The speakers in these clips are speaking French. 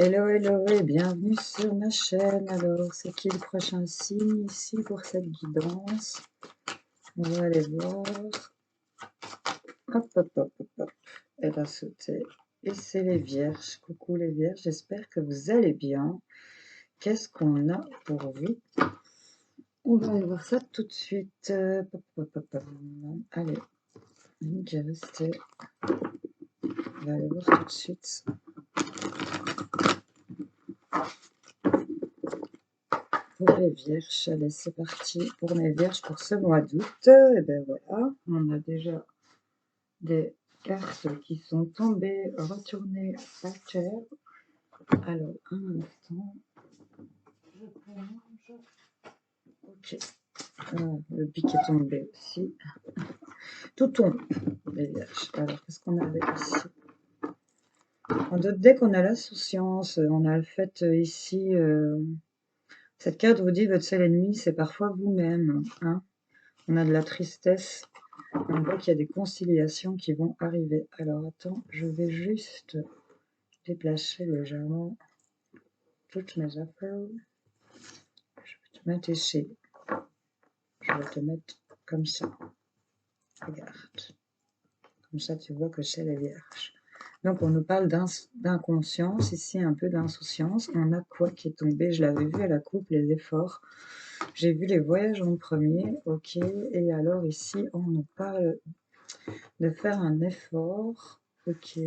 Hello, hello et bienvenue sur ma chaîne. Alors, c'est qui le prochain signe ici pour cette guidance? On va aller voir. Hop, hop, hop, hop, hop. Elle a sauté. Et c'est les vierges. Coucou les vierges, j'espère que vous allez bien. Qu'est-ce qu'on a pour vous? On va aller voir ça tout de suite. Pop, pop, pop, pop. Allez, une qui est restée. On va aller voir tout de suite. Pour les vierges, allez, c'est parti pour mes vierges pour ce mois d'août. Et ben voilà, on a déjà des cartes qui sont tombées, retournées par terre. Alors, un instant, je plonge. Ok, le pic est tombé aussi. Tout tombe, les vierges. Alors, qu'est-ce qu'on avait ici? En d'autres decks, on a l'insouciance, on a le fait ici. Cette carte vous dit votre seul ennemi, c'est parfois vous-même. Hein, on a de la tristesse. On voit qu'il y a des conciliations qui vont arriver. Alors attends, je vais juste déplacer légèrement toutes mes affaires. Je vais te mettre ici. Je vais te mettre comme ça. Regarde. Comme ça, tu vois que c'est les vierges. Donc, on nous parle d'inconscience, ici un peu d'insouciance. On a quoi qui est tombé? Je l'avais vu à la coupe, les efforts. J'ai vu les voyages en premier. Ok. Et alors, ici, on nous parle de faire un effort. Ok.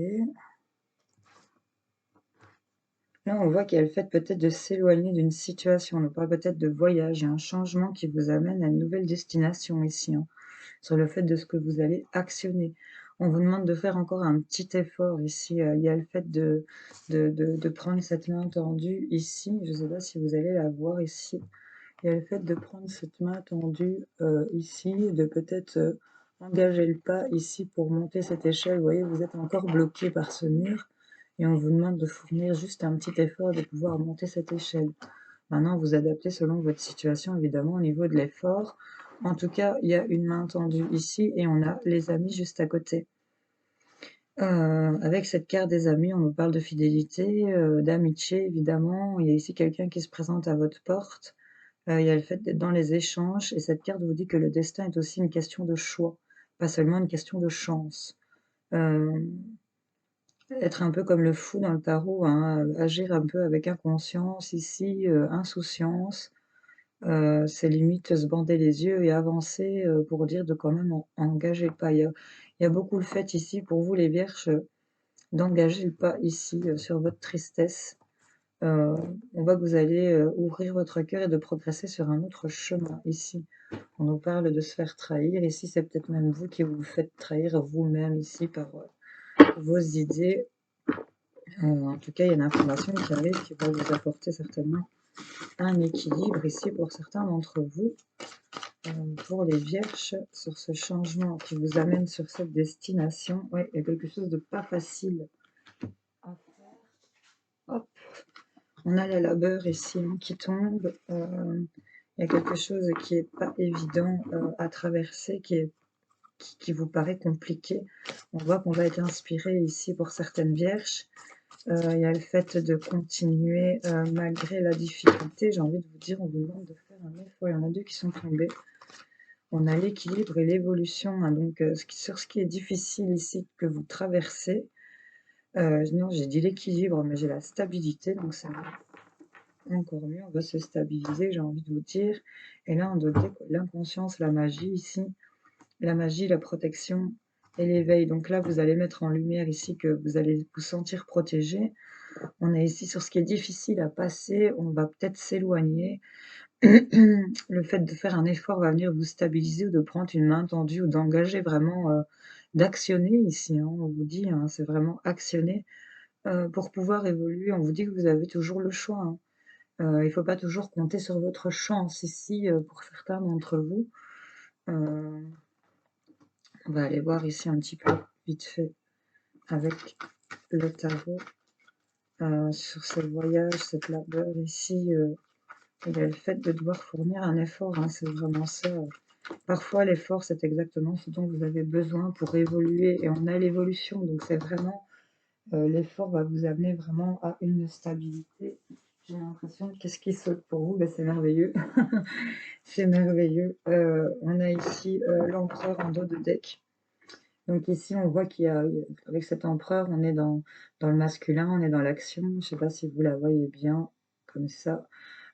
Là, on voit qu'il y a le fait peut-être de s'éloigner d'une situation. On nous parle peut-être de voyage. Il y a un changement qui vous amène à une nouvelle destination ici, hein, sur le fait de ce que vous allez actionner. On vous demande de faire encore un petit effort ici. Il y a le fait de prendre cette main tendue ici. Je ne sais pas si vous allez la voir ici. Il y a le fait de prendre cette main tendue ici, de peut-être engager le pas ici pour monter cette échelle. Vous voyez, vous êtes encore bloqué par ce mur et on vous demande de fournir juste un petit effort de pouvoir monter cette échelle. Maintenant, vous adaptez selon votre situation, évidemment, au niveau de l'effort. En tout cas, il y a une main tendue ici et on a les amis juste à côté. Avec cette carte des amis, on nous parle de fidélité, d'amitié, évidemment. Il y a ici quelqu'un qui se présente à votre porte. Il y a le fait d'être dans les échanges et cette carte vous dit que le destin est aussi une question de choix, pas seulement une question de chance. Être un peu comme le fou dans le tarot, hein, agir un peu avec inconscience ici, insouciance, c'est limite se bander les yeux et avancer, pour dire de quand même engager le pas. Il y a beaucoup le fait ici pour vous les vierges, d'engager le pas ici, sur votre tristesse. On voit que vous allez, ouvrir votre cœur et de progresser sur un autre chemin ici. On nous parle de se faire trahir. Ici, c'est peut-être même vous qui vous faites trahir vous-même ici par vos idées. En tout cas, il y a une information qui arrive qui va vous apporter certainement un équilibre ici pour certains d'entre vous. Pour les vierges, sur ce changement qui vous amène sur cette destination, ouais, il y a quelque chose de pas facile à faire. Hop, on a la labeur ici hein, qui tombe. Il y a quelque chose qui est pas évident à traverser, qui vous paraît compliqué. On voit qu'on va être inspiré ici pour certaines vierges. Il y a le fait de continuer malgré la difficulté. J'ai envie de vous dire, on vous demande de faire un effort. Il y en a deux qui sont tombés. On a l'équilibre et l'évolution. Hein, donc, sur ce qui est difficile ici que vous traversez, non, j'ai dit l'équilibre, mais j'ai la stabilité. Donc, c'est encore mieux. On va se stabiliser, j'ai envie de vous dire. Et là, on doit dire l'inconscience, la magie ici. La magie, la protection et l'éveil. Donc là, vous allez mettre en lumière ici que vous allez vous sentir protégé. On est ici sur ce qui est difficile à passer. On va peut-être s'éloigner. Le fait de faire un effort va venir vous stabiliser ou de prendre une main tendue ou d'engager vraiment, d'actionner ici. Hein, on vous dit, hein, c'est vraiment actionner pour pouvoir évoluer. On vous dit que vous avez toujours le choix. Hein. Il ne faut pas toujours compter sur votre chance ici pour certains d'entre vous. On va aller voir ici un petit peu vite fait avec le tarot sur ce voyage, cette labeur ici. Il y a le fait de devoir fournir un effort, hein, c'est vraiment ça. Parfois, l'effort, c'est exactement ce dont vous avez besoin pour évoluer et on a l'évolution. Donc, c'est vraiment L'effort va vous amener vraiment à une stabilité. J'ai l'impression, qu'est-ce qui saute pour vous? Ben, c'est merveilleux. C'est merveilleux. On a ici l'empereur en dos de deck. Donc ici, on voit avec cet empereur, on est dans le masculin, on est dans l'action. Je ne sais pas si vous la voyez bien, comme ça.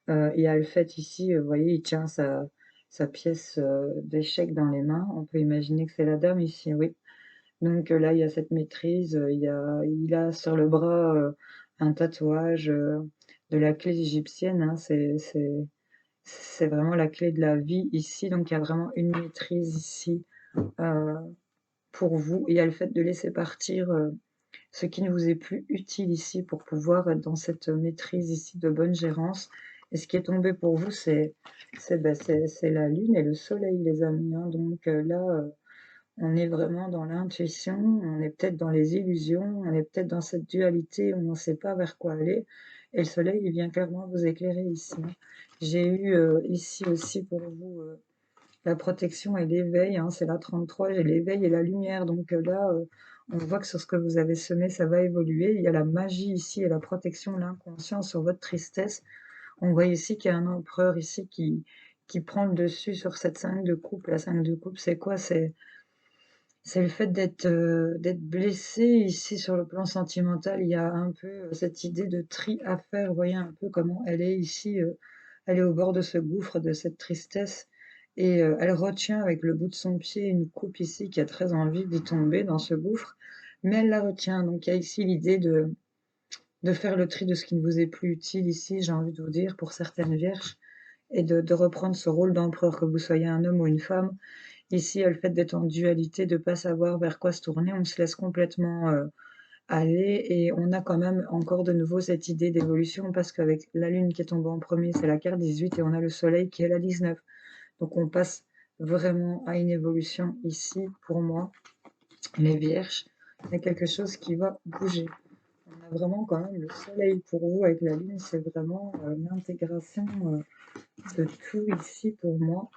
Il y a le fait ici, vous voyez, il tient sa pièce d'échec dans les mains. On peut imaginer que c'est la dame ici, oui. Donc là, il y a cette maîtrise. Il a sur le bras un tatouage de la clé égyptienne, hein. C'est vraiment la clé de la vie ici. Donc il y a vraiment une maîtrise ici euh, pour vous. Il y a le fait de laisser partir ce qui ne vous est plus utile ici pour pouvoir être dans cette maîtrise ici de bonne gérance. Et ce qui est tombé pour vous, c'est la lune et le soleil, les amis, hein. Donc là, on est vraiment dans l'intuition, on est peut-être dans les illusions, on est peut-être dans cette dualité où on ne sait pas vers quoi aller. Et le soleil, il vient clairement vous éclairer ici, hein. J'ai eu ici aussi pour vous la protection et l'éveil, hein, c'est la 33, j'ai l'éveil et la lumière. Donc là, on voit que sur ce que vous avez semé, ça va évoluer. Il y a la magie ici et la protection, l'inconscient sur votre tristesse. On voit ici qu'il y a un empereur ici qui prend le dessus sur cette 5 de coupe. La 5 de coupe, c'est quoi? C'est le fait d'être blessé ici sur le plan sentimental. Il y a un peu cette idée de tri à faire. Vous voyez un peu comment elle est ici. Elle est au bord de ce gouffre, de cette tristesse. Et elle retient avec le bout de son pied une coupe ici qui a très envie d'y tomber dans ce gouffre. Mais elle la retient. Donc il y a ici l'idée de faire le tri de ce qui ne vous est plus utile ici, j'ai envie de vous dire, pour certaines vierges. Et de reprendre ce rôle d'empereur, que vous soyez un homme ou une femme. Ici, il y a le fait d'être en dualité, de ne pas savoir vers quoi se tourner. On se laisse complètement aller et on a quand même encore de nouveau cette idée d'évolution parce qu'avec la lune qui est tombée en premier, c'est la carte 18 et on a le soleil qui est la 19. Donc on passe vraiment à une évolution ici pour moi, les vierges. Il y a quelque chose qui va bouger. On a vraiment quand même le soleil pour vous avec la lune, c'est vraiment l'intégration de tout ici pour moi.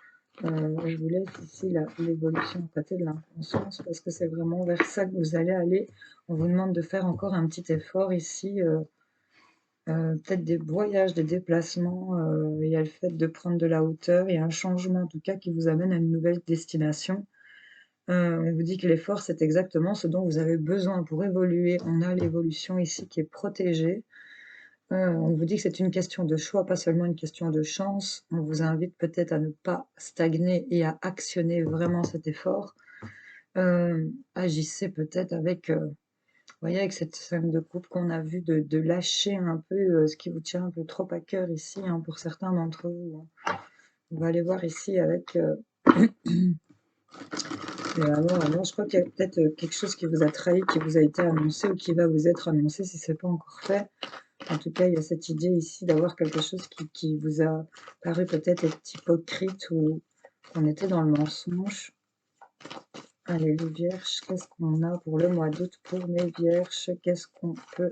Je vous laisse ici l'évolution côté de l'inconscience parce que c'est vraiment vers ça que vous allez aller. On vous demande de faire encore un petit effort ici, peut-être des voyages, des déplacements. Il y a le fait de prendre de la hauteur. Il y a un changement en tout cas qui vous amène à une nouvelle destination. On vous dit que l'effort, c'est exactement ce dont vous avez besoin pour évoluer. On a l'évolution ici qui est protégée. On vous dit que c'est une question de choix, pas seulement une question de chance. On vous invite peut-être à ne pas stagner et à actionner vraiment cet effort. Agissez peut-être avec, voyez, avec cette 5 de coupe qu'on a vu, de lâcher un peu ce qui vous tient un peu trop à cœur ici, hein, pour certains d'entre vous, hein. On va aller voir ici avec alors, je crois qu'il y a peut-être quelque chose qui vous a trahi, qui vous a été annoncé ou qui va vous être annoncé si ce n'est pas encore fait. En tout cas, il y a cette idée ici d'avoir quelque chose qui vous a paru peut-être être hypocrite ou qu'on était dans le mensonge. Allez, les vierges, qu'est-ce qu'on a pour le mois d'août pour mes vierges? Qu'est-ce qu'on peut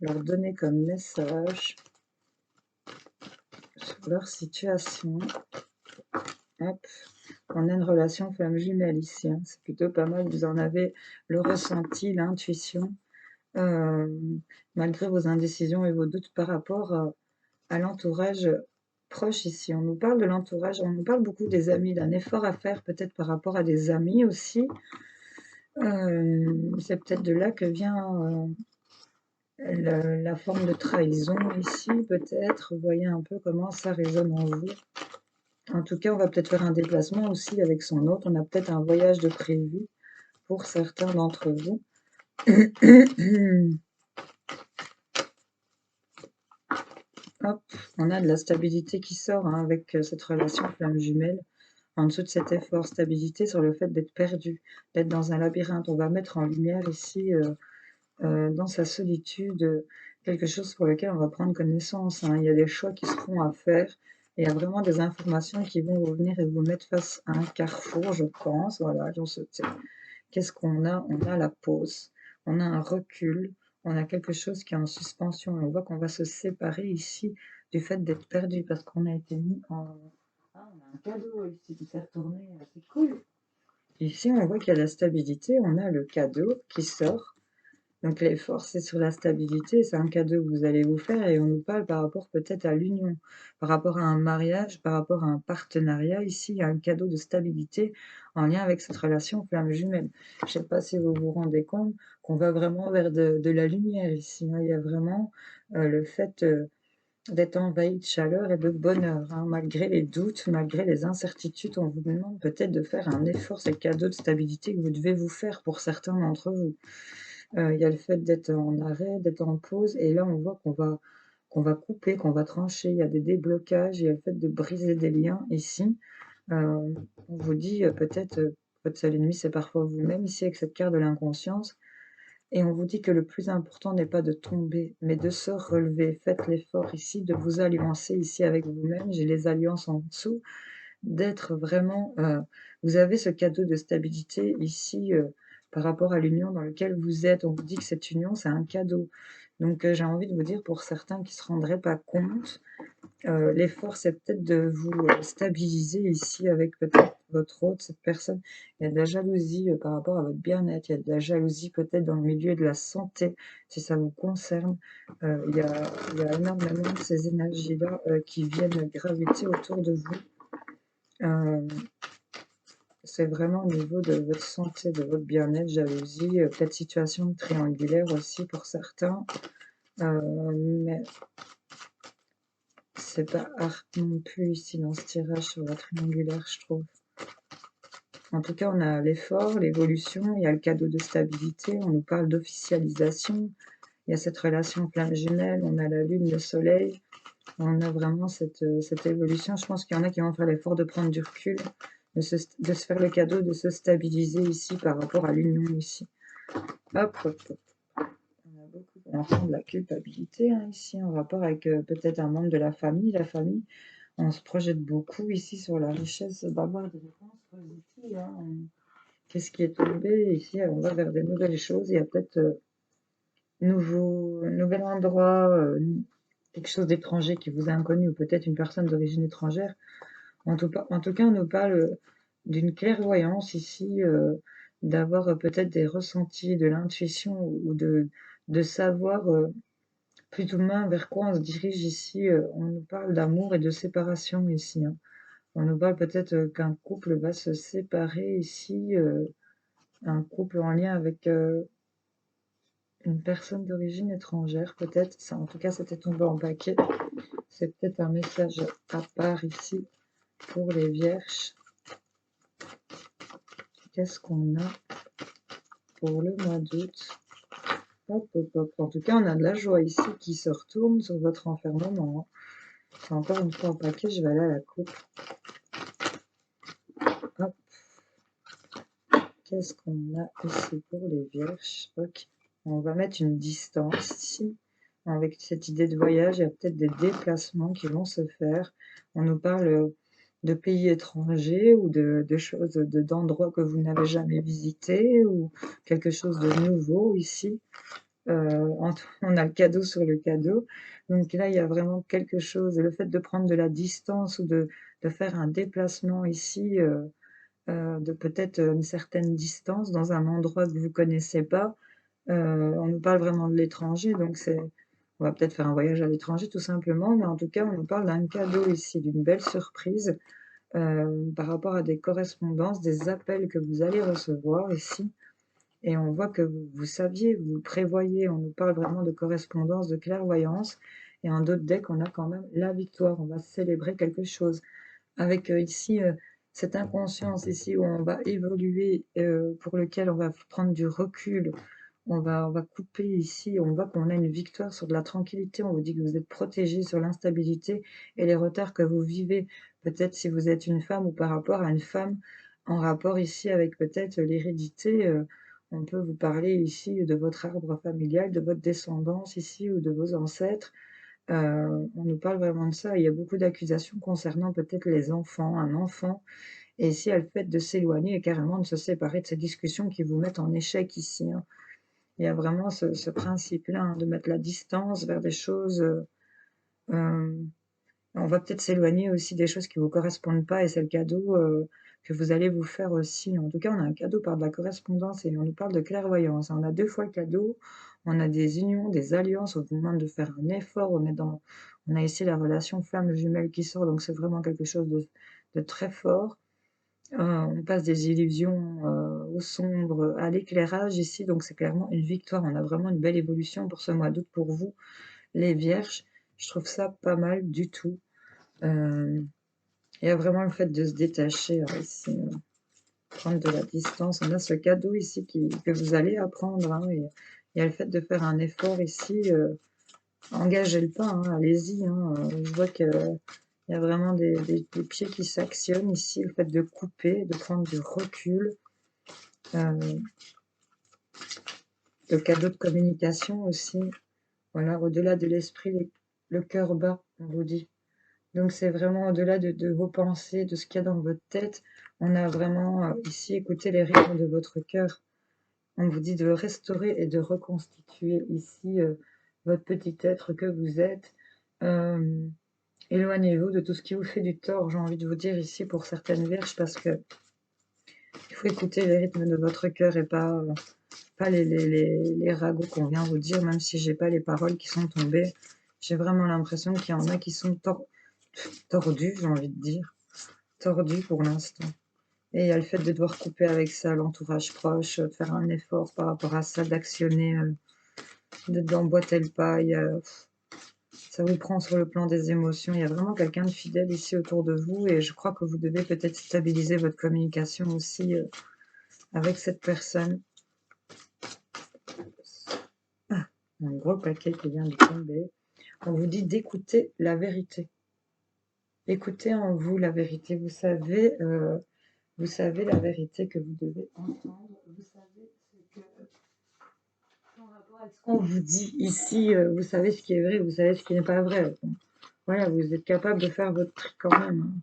leur donner comme message sur leur situation? Hop, on a une relation flamme jumelle ici, hein. C'est plutôt pas mal. Vous en avez le ressenti, l'intuition, euh, malgré vos indécisions et vos doutes par rapport à l'entourage proche ici. On nous parle de l'entourage, on nous parle beaucoup des amis, d'un effort à faire peut-être par rapport à des amis aussi. C'est peut-être de là que vient la forme de trahison ici, peut-être. Vous voyez un peu comment ça résonne en vous. En tout cas, on va peut-être faire un déplacement aussi avec son hôte. On a peut-être un voyage de prévu pour certains d'entre vous. Hop, on a de la stabilité qui sort, hein, avec cette relation flamme jumelle. En dessous de cet effort, stabilité sur le fait d'être perdu, d'être dans un labyrinthe. On va mettre en lumière ici, dans sa solitude, quelque chose pour lequel on va prendre connaissance, hein. Il y a des choix qui seront à faire. Et il y a vraiment des informations qui vont vous venir et vous mettre face à un carrefour, je pense. Voilà, qu'est-ce qu'on a? On a la pause, on a un recul, on a quelque chose qui est en suspension. Et on voit qu'on va se séparer ici du fait d'être perdu parce qu'on a été mis en... Ah, on a un cadeau ici qui s'est retourné, c'est cool. Ici, on voit qu'il y a la stabilité, on a le cadeau qui sort. Donc l'effort, c'est sur la stabilité, c'est un cadeau que vous allez vous faire et on nous parle par rapport peut-être à l'union, par rapport à un mariage, par rapport à un partenariat. Ici, il y a un cadeau de stabilité en lien avec cette relation flamme jumelle. Je sais pas si vous vous rendez compte qu'on va vraiment vers de la lumière ici, hein. Il y a vraiment, le fait, d'être envahi de chaleur et de bonheur, hein. Malgré les doutes, malgré les incertitudes, on vous demande peut-être de faire un effort. C'est le cadeau de stabilité que vous devez vous faire pour certains d'entre vous. Il y a le fait d'être en arrêt, d'être en pause et là, on voit qu'on va couper, qu'on va trancher. Il y a des déblocages, il y a le fait de briser des liens ici. On vous dit, peut-être, votre seul ennemi, c'est parfois vous-même ici avec cette carte de l'inconscience et on vous dit que le plus important n'est pas de tomber, mais de se relever. Faites l'effort ici de vous alliancer ici avec vous-même. J'ai les alliances en dessous, d'être vraiment, vous avez ce cadeau de stabilité ici, par rapport à l'union dans lequel vous êtes. On vous dit que cette union, c'est un cadeau. Donc, j'ai envie de vous dire pour certains qui se rendraient pas compte, l'effort, c'est peut-être de vous, stabiliser ici avec peut-être votre hôte, cette personne. Il y a de la jalousie, par rapport à votre bien-être, il y a de la jalousie peut-être dans le milieu de la santé, si ça vous concerne. Il y a énormément de ces énergies-là, qui viennent graviter autour de vous. Hem, c'est vraiment au niveau de votre santé, de votre bien-être, jalousie, peut-être situation triangulaire aussi pour certains, mais c'est pas art non plus ici dans ce tirage sur la triangulaire, je trouve. En tout cas, on a l'effort, l'évolution, il y a le cadeau de stabilité, on nous parle d'officialisation, il y a cette relation flamme jumelle, on a la lune, le soleil, on a vraiment cette évolution. Je pense qu'il y en a qui vont faire l'effort de prendre du recul, de se faire le cadeau de se stabiliser ici par rapport à l'union ici. Hop, hop, hop. On a beaucoup on ressent de la culpabilité, hein, ici, en rapport avec, peut-être un membre de la famille. La famille, on se projette beaucoup ici sur la richesse d'avoir des réponses positives, hein. Qu'est-ce qui est tombé? Ici, on va vers des nouvelles choses. Il y a peut-être, nouvel endroit, quelque chose d'étranger qui vous est inconnu ou peut-être une personne d'origine étrangère. En tout cas, on nous parle, d'une clairvoyance ici, d'avoir, peut-être des ressentis, de l'intuition ou de savoir, plus ou moins vers quoi on se dirige ici. On nous parle d'amour et de séparation ici, hein. On nous parle peut-être, qu'un couple va se séparer ici, un couple en lien avec, une personne d'origine étrangère peut-être. Ça, en tout cas, c'était tombé en paquet. C'est peut-être un message à part ici pour les vierges. Qu'est-ce qu'on a pour le mois d'août? Hop, hop, hop. En tout cas, on a de la joie ici qui se retourne sur votre enfermement, hein. C'est encore une fois en paquet, je vais aller à la coupe. Hop, qu'est-ce qu'on a ici pour les vierges? Ok. On va mettre une distance ici. Avec cette idée de voyage, il y a peut-être des déplacements qui vont se faire. On nous parle, de pays étrangers ou de choses, d'endroits que vous n'avez jamais visités ou quelque chose de nouveau ici. On a le cadeau sur le cadeau. Donc là, il y a vraiment quelque chose, le fait de prendre de la distance ou de faire un déplacement ici, de peut-être, une certaine distance dans un endroit que vous connaissez pas. On nous parle vraiment de l'étranger, donc on va peut-être faire un voyage à l'étranger tout simplement, mais en tout cas, on nous parle d'un cadeau ici, d'une belle surprise, par rapport à des correspondances, des appels que vous allez recevoir ici et on voit que vous saviez, vous prévoyez. On nous parle vraiment de correspondance, de clairvoyance et en d'autres decks, on a quand même la victoire. On va célébrer quelque chose avec, ici, cette inconscience ici où on va évoluer, pour lequel on va prendre du recul. On va couper ici, on voit qu'on a une victoire sur de la tranquillité. On vous dit que vous êtes protégés sur l'instabilité et les retards que vous vivez. Peut-être si vous êtes une femme ou par rapport à une femme, en rapport ici avec peut-être l'hérédité, on peut vous parler ici de votre arbre familial, de votre descendance ici ou de vos ancêtres. On nous parle vraiment de ça. Il y a beaucoup d'accusations concernant peut-être les enfants, un enfant et ici, il y a le fait de s'éloigner et carrément de se séparer de ces discussions qui vous mettent en échec ici, hein. Il y a vraiment ce principe-là, hein, de mettre la distance vers des choses, hem, On va peut-être s'éloigner aussi des choses qui vous correspondent pas et c'est le cadeau, que vous allez vous faire aussi. En tout cas, on a un cadeau par de la correspondance et on nous parle de clairvoyance. On a 2 fois le cadeau, on a des unions, des alliances, on vous demande de faire un effort, on a ici la relation flamme jumelle qui sort, donc c'est vraiment quelque chose de très fort. On passe des illusions, au sombre, à l'éclairage ici, donc c'est clairement une victoire. On a vraiment une belle évolution pour ce mois d'août pour vous, les vierges. Je trouve ça pas mal du tout. Hem, il y a vraiment le fait de se détacher, ici, prendre de la distance. On a ce cadeau ici que vous allez apprendre, hein, et il y a le fait de faire un effort ici, engagez le pas, hein, allez-y, hein, je vois qu'il y a vraiment des pieds qui s'actionnent ici, le fait de couper, de prendre du recul, heu, le cadeau de communication aussi, voilà, au-delà de l'esprit, le cœur bat, on vous dit. Donc c'est vraiment au-delà de vos pensées, de ce qu'il y a dans votre tête, on a vraiment, ici écouté les rythmes de votre cœur. On vous dit de restaurer et de reconstituer ici, votre petit être que vous êtes. Hem, éloignez-vous de tout ce qui vous fait du tort, j'ai envie de vous dire ici pour certaines vierges, parce qu'il faut écouter les rythmes de votre cœur et pas les ragots qu'on vient vous dire, même si j'ai pas les paroles qui sont tombées. J'ai vraiment l'impression qu'il y en a qui sont tordus, j'ai envie de dire. Tordus pour l'instant. Et il y a le fait de devoir couper avec ça, l'entourage proche, de faire un effort par rapport à ça, d'actionner, d'emboîter le pas. Ça vous prend sur le plan des émotions. Il y a vraiment quelqu'un de fidèle ici autour de vous et je crois que vous devez peut-être stabiliser votre communication aussi, avec cette personne. Ah, un gros paquet qui vient de tomber. On vous dit d'écouter la vérité. Écoutez en vous la vérité. Vous savez la vérité que vous devez entendre. Vous savez ce que en rapport avec ce qu'on vous dit ici, vous savez ce qui est vrai, vous savez ce qui n'est pas vrai. Bon, voilà, vous êtes capable de faire votre tri quand même, hein.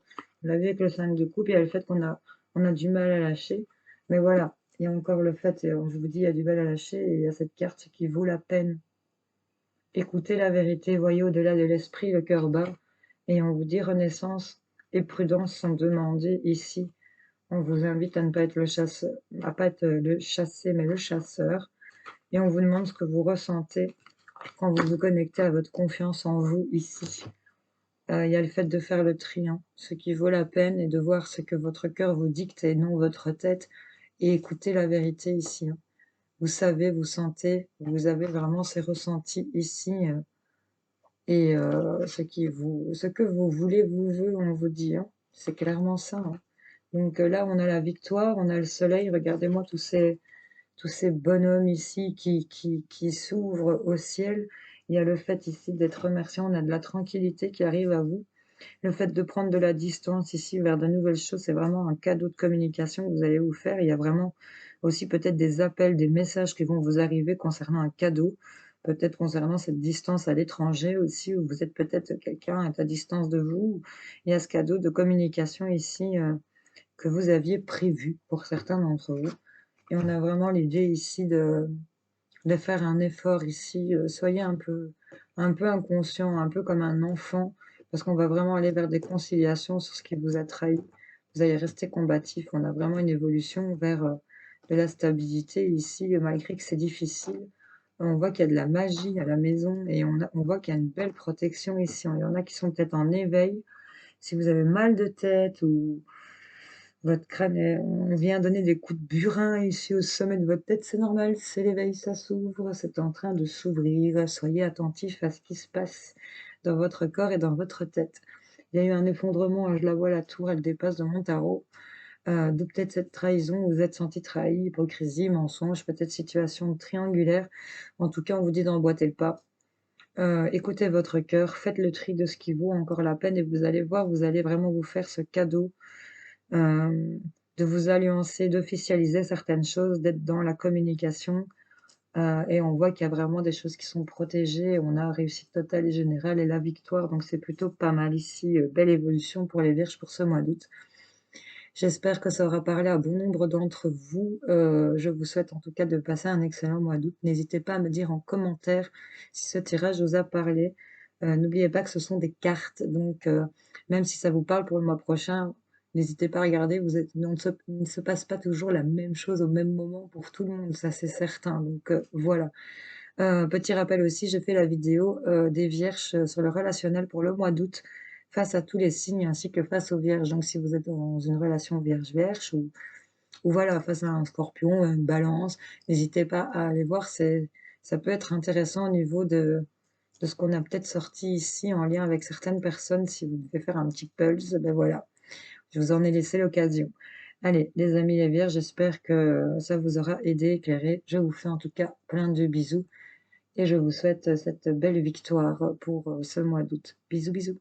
Vous l'avez avec le 5 de coupe, il y a le fait qu'on a du mal à lâcher. Mais voilà, il y a encore le fait, et je vous dis, il y a du mal à lâcher, et il y a cette carte qui vaut la peine. Écoutez la vérité, voyez au-delà de l'esprit, le cœur bas, et on vous dit renaissance et prudence sont demandées ici. On vous invite à ne pas être le chasseur, à pas être le chassé, mais le chasseur. Et on vous demande ce que vous ressentez quand vous vous connectez à votre confiance en vous ici. Il y a le fait de faire le tri, hein, ce qui vaut la peine et de voir ce que votre cœur vous dicte et non votre tête et écouter la vérité ici, hein. Vous savez, vous sentez, vous avez vraiment ces ressentis ici, et ce que vous voulez vous veut, on vous dit, hein. C'est clairement ça, hein. Donc là, on a la victoire, on a le soleil, regardez-moi tous ces bonhommes ici qui s'ouvrent au ciel. Il y a le fait ici d'être remercié, on a de la tranquillité qui arrive à vous. Le fait de prendre de la distance ici vers de nouvelles choses, c'est vraiment un cadeau de communication que vous allez vous faire. Il y a vraiment aussi peut-être des appels, des messages qui vont vous arriver concernant un cadeau, peut-être concernant cette distance à l'étranger aussi, où vous êtes peut-être quelqu'un à distance de vous. Il y a ce cadeau de communication ici, que vous aviez prévu pour certains d'entre vous. Et on a vraiment l'idée ici de faire un effort ici, soyez un peu inconscient, un peu comme un enfant, parce qu'on va vraiment aller vers des conciliations sur ce qui vous a trahi. Vous allez rester combatif, on a vraiment une évolution vers, de la stabilité ici, malgré que c'est difficile. On voit qu'il y a de la magie à la maison et on voit qu'il y a une belle protection ici. Il y en a qui sont peut-être en éveil. Si vous avez mal de tête ou votre crâne on vient donner des coups de burin ici au sommet de votre tête, c'est normal, c'est l'éveil, ça s'ouvre, c'est en train de s'ouvrir. Soyez attentifs à ce qui se passe dans votre corps et dans votre tête. Il y a eu un effondrement, je la vois la tour, elle dépasse de mon tarot. D'où peut-être cette trahison, vous vous êtes senti trahi, hypocrisie, mensonge, peut-être situation triangulaire. En tout cas, on vous dit d'emboîter le pas. Écoutez votre cœur, faites le tri de ce qui vaut encore la peine et vous allez voir, vous allez vraiment vous faire ce cadeau, hem, de vous alliancer, d'officialiser certaines choses, d'être dans la communication, et on voit qu'il y a vraiment des choses qui sont protégées. On a réussite totale et générale et la victoire, donc c'est plutôt pas mal ici, belle évolution pour les Vierges pour ce mois d'août. J'espère que ça aura parlé à bon nombre d'entre vous. Je vous souhaite en tout cas de passer un excellent mois d'août. N'hésitez pas à me dire en commentaire si ce tirage vous a parlé. N'oubliez pas que ce sont des cartes, donc même si ça vous parle pour le mois prochain, n'hésitez pas à regarder, vous êtes il ne se passe pas toujours la même chose au même moment pour tout le monde, ça c'est certain, donc voilà. Petit rappel aussi, j'ai fait la vidéo, des vierges, sur le relationnel pour le mois d'août, face à tous les signes ainsi que face aux vierges. Donc si vous êtes dans une relation vierge-vierge ou voilà, face à un scorpion, une balance, n'hésitez pas à aller voir, ça peut être intéressant au niveau de ce qu'on a peut-être sorti ici en lien avec certaines personnes. Si vous devez faire un petit pulse, ben voilà, je vous en ai laissé l'occasion. Allez, les amis les vierges, j'espère que ça vous aura aidé, éclairé. Je vous fais en tout cas plein de bisous et je vous souhaite cette belle victoire pour ce mois d'août. Bisous, bisous.